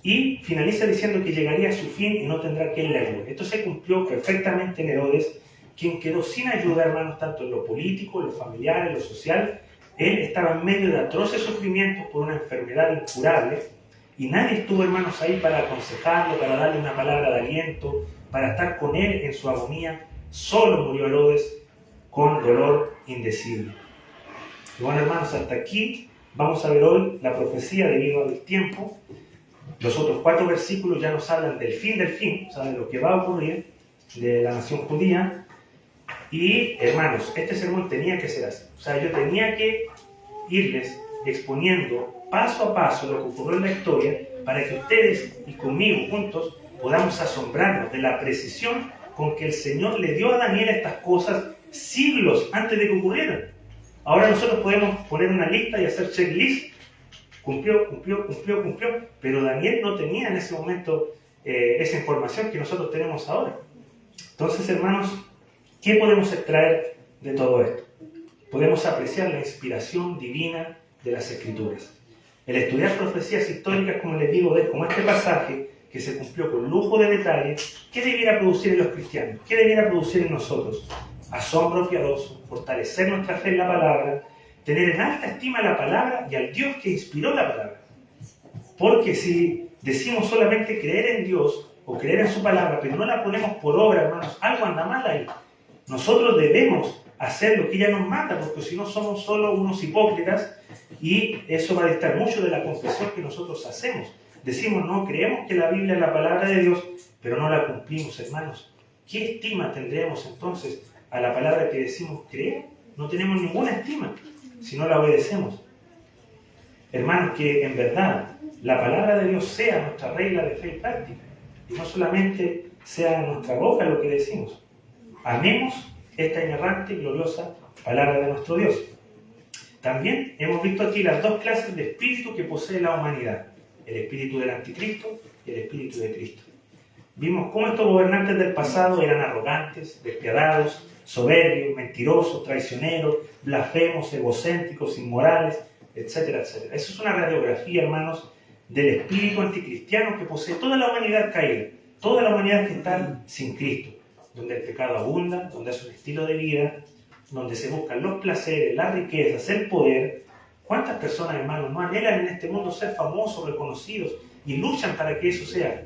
Y finaliza diciendo que llegaría a su fin y no tendrá quien le ayude. Esto se cumplió perfectamente en Herodes, quien quedó sin ayuda, hermanos, tanto en lo político, en lo familiar, en lo social. Él estaba en medio de atroces sufrimientos por una enfermedad incurable, y nadie estuvo, hermanos, ahí para aconsejarlo, para darle una palabra de aliento, para estar con él en su agonía. Solo murió Herodes con dolor indecible. Y bueno, hermanos, hasta aquí vamos a ver hoy la profecía debido al tiempo. Los otros 4 versículos ya nos hablan del fin, o sea, de lo que va a ocurrir, de la nación judía. Y, hermanos, este sermón tenía que ser así. O sea, yo tenía que irles exponiendo paso a paso lo que ocurrió en la historia, para que ustedes y conmigo juntos podamos asombrarnos de la precisión con que el Señor le dio a Daniel estas cosas siglos antes de que ocurrieran. Ahora nosotros podemos poner una lista y hacer checklist. Cumplió, pero Daniel no tenía en ese momento esa información que nosotros tenemos ahora. Entonces, hermanos, ¿qué podemos extraer de todo esto? Podemos apreciar la inspiración divina de las Escrituras. El estudiar profecías históricas, como les digo, como este pasaje, que se cumplió con lujo de detalle, ¿qué debiera producir en los cristianos? ¿Qué debiera producir en nosotros? Asombro piadoso, fortalecer nuestra fe en la palabra, tener en alta estima la palabra y al Dios que inspiró la palabra. Porque si decimos solamente creer en Dios o creer en su palabra, pero no la ponemos por obra, hermanos, algo anda mal ahí. Nosotros debemos hacer lo que ella nos manda, porque si no somos solo unos hipócritas, y eso va a dictar mucho de la confesión que nosotros hacemos. Decimos, no, creemos que la Biblia es la palabra de Dios, pero no la cumplimos, hermanos. ¿Qué estima tendremos entonces a la palabra que decimos creer? No tenemos ninguna estima si no la obedecemos. Hermanos, que en verdad la palabra de Dios sea nuestra regla de fe y práctica, y no solamente sea en nuestra boca lo que decimos. Amemos esta inerrante y gloriosa palabra de nuestro Dios. También hemos visto aquí las 2 clases de espíritu que posee la humanidad: el espíritu del anticristo y el espíritu de Cristo. Vimos cómo estos gobernantes del pasado eran arrogantes, despiadados, soberbios, mentirosos, traicioneros, blasfemos, egocéntricos, inmorales, etcétera, etcétera. Eso es una radiografía, hermanos, del espíritu anticristiano que posee toda la humanidad caída, toda la humanidad que está sin Cristo, donde el pecado abunda, donde es un estilo de vida, donde se buscan los placeres, las riquezas, el poder. ¿Cuántas personas, hermanos, no anhelan en este mundo ser famosos, reconocidos, y luchan para que eso sea?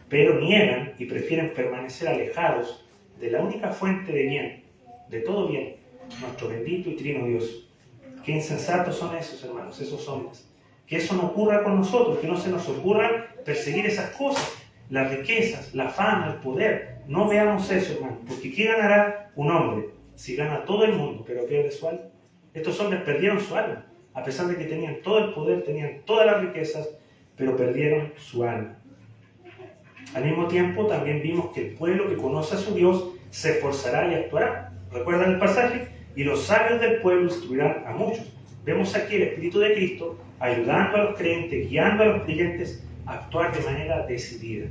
Pero niegan y prefieren permanecer alejados de la única fuente de bien, de todo bien, nuestro bendito y trino Dios. Qué insensatos son esos, hermanos, esos hombres. Que eso no ocurra con nosotros, que no se nos ocurra perseguir esas cosas, las riquezas, la fama, el poder. No veamos eso, hermanos, porque ¿qué ganará un hombre si gana todo el mundo, pero pierde su alma? Estos hombres perdieron su alma, a pesar de que tenían todo el poder, tenían todas las riquezas, pero perdieron su alma. Al mismo tiempo, también vimos que el pueblo que conoce a su Dios se esforzará y actuará. ¿Recuerdan el pasaje? Y los sabios del pueblo instruirán a muchos. Vemos aquí el Espíritu de Cristo ayudando a los creyentes, guiando a los creyentes a actuar de manera decidida.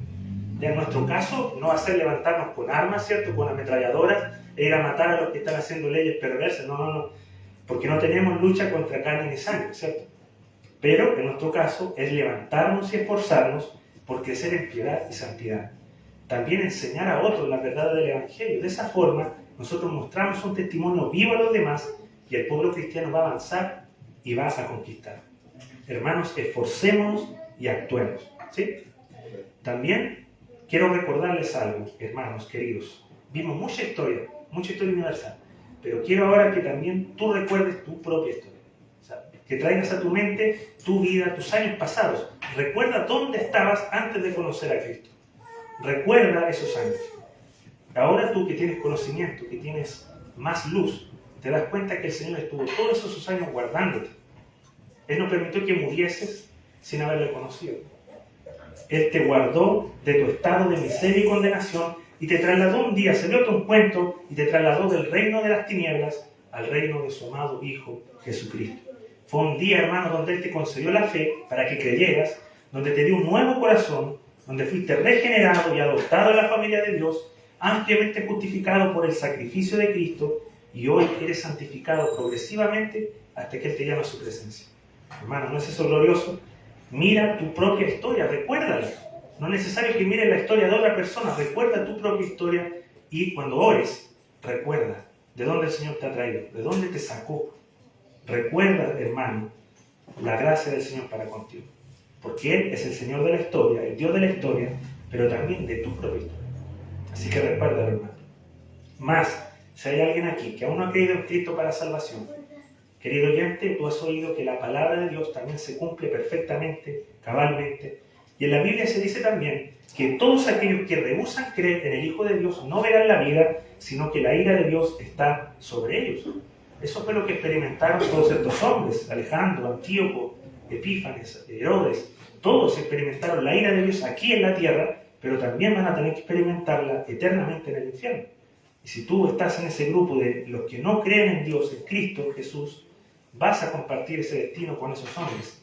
En nuestro caso, no va a ser levantarnos con armas, ¿cierto?, con ametralladoras, e ir a matar a los que están haciendo leyes perversas. No. Porque no tenemos lucha contra carne ni sangre, ¿cierto? Pero en nuestro caso es levantarnos y esforzarnos por crecer en piedad y santidad. También enseñar a otros la verdad del Evangelio. De esa forma, nosotros mostramos un testimonio vivo a los demás y el pueblo cristiano va a avanzar y va a conquistar. Hermanos, esforcémonos y actuemos, ¿sí? También quiero recordarles algo, hermanos queridos. Vimos mucha historia universal, pero quiero ahora que también tú recuerdes tu propia historia. O sea, que traigas a tu mente tu vida, tus años pasados. Recuerda dónde estabas antes de conocer a Cristo. Recuerda esos años. Ahora tú que tienes conocimiento, que tienes más luz, te das cuenta que el Señor estuvo todos esos años guardándote. Él no permitió que murieses sin haberle conocido. Él te guardó de tu estado de miseria y condenación y te trasladó un día, se dio un cuento y te trasladó del reino de las tinieblas al reino de su amado Hijo Jesucristo. Fue un día, hermano, donde Él te concedió la fe para que creyeras, donde te dio un nuevo corazón, donde fuiste regenerado y adoptado en la familia de Dios, ampliamente justificado por el sacrificio de Cristo, y hoy eres santificado progresivamente hasta que Él te llame a su presencia. Hermano, ¿no es eso glorioso? Mira tu propia historia, recuérdala. No es necesario que mires la historia de otra persona, recuerda tu propia historia y cuando ores, recuerda de dónde el Señor te ha traído, de dónde te sacó. Recuerda, hermano, la gracia del Señor para contigo. Porque Él es el Señor de la historia, el Dios de la historia, pero también de tu propia historia. Así que recuerda, hermano. Más, si hay alguien aquí que aún no ha creído en Cristo para salvación, querido oyente, tú has oído que la palabra de Dios también se cumple perfectamente, cabalmente. Y en la Biblia se dice también que todos aquellos que rehúsan creer en el Hijo de Dios no verán la vida, sino que la ira de Dios está sobre ellos. Eso fue lo que experimentaron todos estos hombres, Alejandro, Antíoco, Epífanes, Herodes. Todos experimentaron la ira de Dios aquí en la tierra, pero también van a tener que experimentarla eternamente en el infierno. Y si tú estás en ese grupo de los que no creen en Dios, en Cristo, en Jesús, vas a compartir ese destino con esos hombres.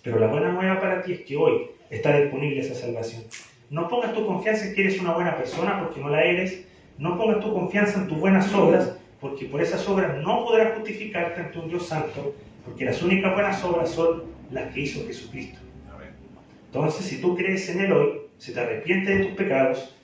Pero la buena nueva para ti es que hoy está disponible esa salvación. No pongas tu confianza en que eres una buena persona, porque no la eres. No pongas tu confianza en tus buenas obras, porque por esas obras no podrás justificarte ante un Dios santo, porque las únicas buenas obras son las que hizo Jesucristo. Entonces, si tú crees en Él hoy, si te arrepientes de tus pecados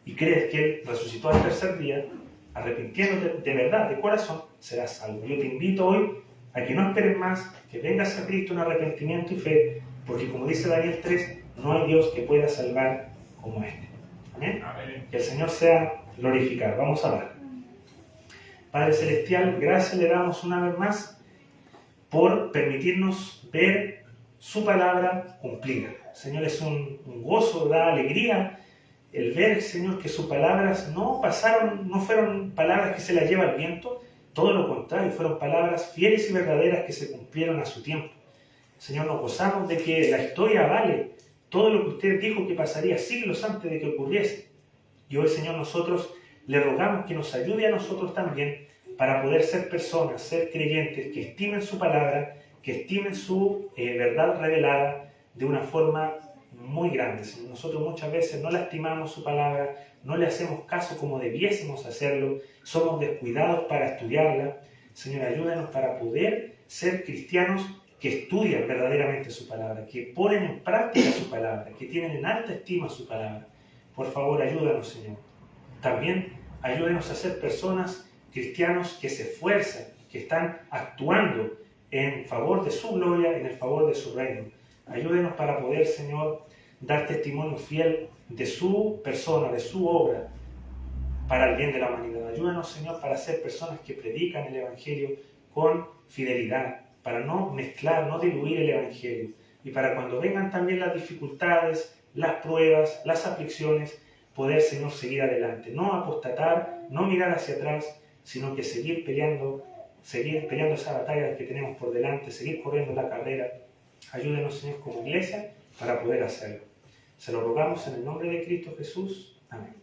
y crees que Él resucitó al tercer día, arrepintiéndote de verdad, de corazón, serás salvo. Yo te invito hoy a que no esperes más, que vengas a Cristo en arrepentimiento y fe, porque como dice Daniel 3, no hay Dios que pueda salvar como este. ¿Amén? Amén. Que el Señor sea glorificado. Vamos a orar. Padre Celestial, gracias le damos una vez más por permitirnos ver su palabra cumplida. Señor, es un gozo, da alegría el ver, Señor, que sus palabras no fueron palabras que se las lleva el viento, todo lo contrario, fueron palabras fieles y verdaderas que se cumplieron a su tiempo. Señor, nos gozamos de que la historia vale todo lo que usted dijo que pasaría siglos antes de que ocurriese. Y hoy, Señor, nosotros le rogamos que nos ayude a nosotros también para poder ser personas, ser creyentes, que estimen su palabra, que estimen su verdad revelada de una forma muy grande. Señor, nosotros muchas veces no lastimamos su palabra, no le hacemos caso como debiésemos hacerlo, somos descuidados para estudiarla. Señor, ayúdanos para poder ser cristianos que estudian verdaderamente su palabra, que ponen en práctica su palabra, que tienen en alta estima su palabra. Por favor, ayúdanos, Señor. También ayúdenos a ser personas, cristianos que se esfuerzan, que están actuando en favor de su gloria, en el favor de su reino. Ayúdenos para poder, Señor, dar testimonio fiel de su persona, de su obra, para el bien de la humanidad. Ayúdanos, Señor, para ser personas que predican el Evangelio con fidelidad, para no mezclar, no diluir el Evangelio. Y para cuando vengan también las dificultades, las pruebas, las aflicciones, poder, Señor, seguir adelante. No apostatar, no mirar hacia atrás, sino que seguir peleando esa batalla que tenemos por delante, seguir corriendo la carrera. Ayúdenos, Señor, como iglesia, para poder hacerlo. Se lo rogamos en el nombre de Cristo Jesús. Amén.